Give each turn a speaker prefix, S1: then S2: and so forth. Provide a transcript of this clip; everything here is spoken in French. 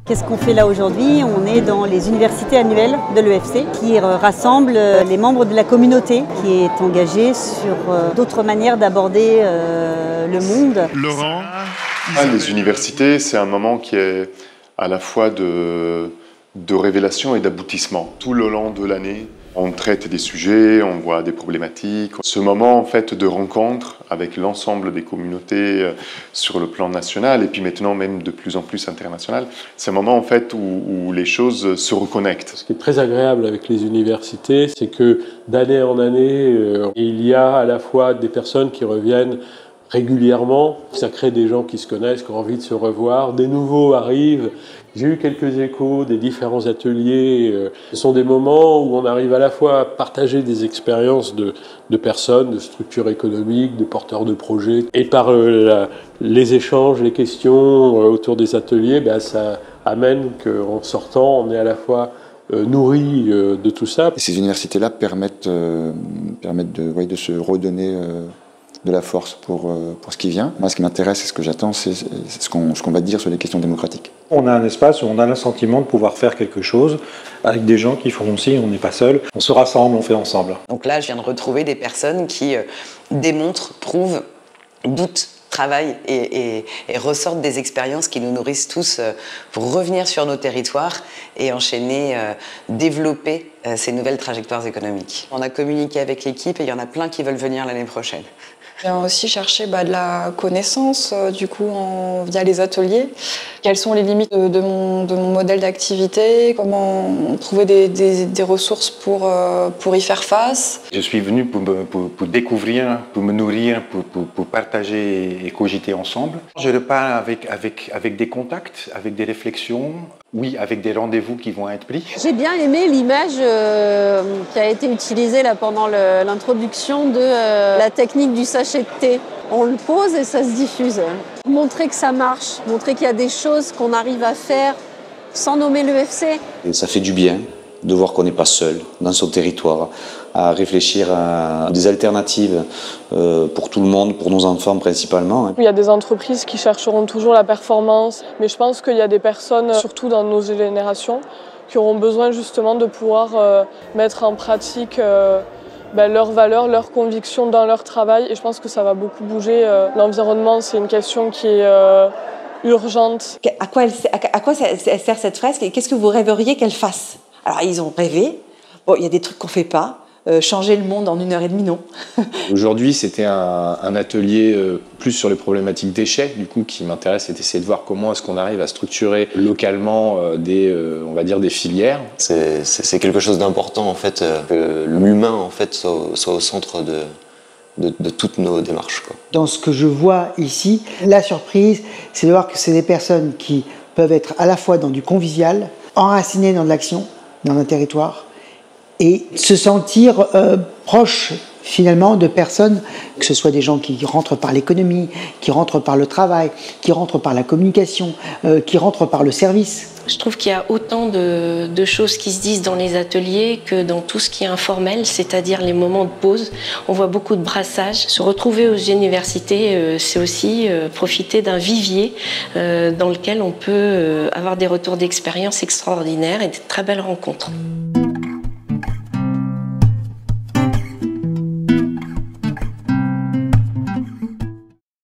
S1: Qu'est-ce qu'on fait là aujourd'hui? On est dans les universités annuelles de l'EFC qui rassemblent les membres de la communauté qui est engagée sur d'autres manières d'aborder le monde.
S2: Laurent,
S3: les universités, c'est un moment qui est à la fois de révélation et d'aboutissement. Tout le long de l'année, on traite des sujets, on voit des problématiques. Ce moment en fait de rencontre avec l'ensemble des communautés sur le plan national et puis maintenant même de plus en plus international, c'est un moment en fait où les choses se reconnectent.
S4: Ce qui est très agréable avec les universités, c'est que d'année en année, il y a à la fois des personnes qui reviennent régulièrement, ça crée des gens qui se connaissent, qui ont envie de se revoir, des nouveaux arrivent. J'ai eu quelques échos des différents ateliers. Ce sont des moments où on arrive à la fois à partager des expériences de personnes, de structures économiques, de porteurs de projets. Et par les échanges, les questions autour des ateliers, ça amène qu'en sortant, on est à la fois nourri de tout ça.
S5: Et ces universités-là permettent de se redonner de la force pour ce qui vient. Moi, ce qui m'intéresse et ce que j'attends, c'est ce qu'on va dire sur les questions démocratiques.
S6: On a un espace où on a le sentiment de pouvoir faire quelque chose avec des gens qui font aussi, on n'est pas seul, on se rassemble, on fait ensemble.
S7: Donc là, je viens de retrouver des personnes qui démontrent, prouvent, doutent, travaillent et ressortent des expériences qui nous nourrissent tous pour revenir sur nos territoires et enchaîner, développer ces nouvelles trajectoires économiques. On a communiqué avec l'équipe et il y en a plein qui veulent venir l'année prochaine.
S8: J'ai aussi cherché de la connaissance via les ateliers. Quelles sont les limites de mon modèle d'activité? Comment trouver des ressources pour y faire face?
S9: Je suis venu pour découvrir, pour me nourrir, pour partager et cogiter ensemble. Je repars avec des contacts, avec des réflexions, oui, avec des rendez-vous qui vont être pris.
S10: J'ai bien aimé l'image qui a été utilisée là, pendant l'introduction de la technique du sachet de thé. On le pose et ça se diffuse. Montrer que ça marche, montrer qu'il y a des choses qu'on arrive à faire sans nommer l'EFC.
S11: Ça fait du bien de voir qu'on n'est pas seul dans son territoire, à réfléchir à des alternatives pour tout le monde, pour nos enfants principalement.
S12: Il y a des entreprises qui chercheront toujours la performance, mais je pense qu'il y a des personnes, surtout dans nos générations, qui auront besoin justement de pouvoir mettre en pratique leurs valeurs, leurs convictions dans leur travail, et je pense que ça va beaucoup bouger. L'environnement, c'est une question qui est urgente.
S13: À quoi sert cette fresque et qu'est-ce que vous rêveriez qu'elle fasse? Alors ils ont rêvé, bon, il y a des trucs qu'on ne fait pas, changer le monde en 1h30, non.
S14: Aujourd'hui, c'était un atelier plus sur les problématiques déchets, du coup, qui m'intéresse, c'est d'essayer de voir comment est-ce qu'on arrive à structurer localement on va dire des filières.
S15: C'est quelque chose d'important, en fait, que l'humain, en fait, soit au centre de toutes nos démarches, quoi.
S16: Dans ce que je vois ici, la surprise, c'est de voir que c'est des personnes qui peuvent être à la fois dans du convivial, enracinées dans de l'action, dans un territoire, et se sentir proche finalement de personnes, que ce soit des gens qui rentrent par l'économie, qui rentrent par le travail, qui rentrent par la communication, qui rentrent par le service.
S17: Je trouve qu'il y a autant de choses qui se disent dans les ateliers que dans tout ce qui est informel, c'est-à-dire les moments de pause. On voit beaucoup de brassage. Se retrouver aux universités, c'est aussi profiter d'un vivier dans lequel on peut avoir des retours d'expérience extraordinaires et de très belles rencontres.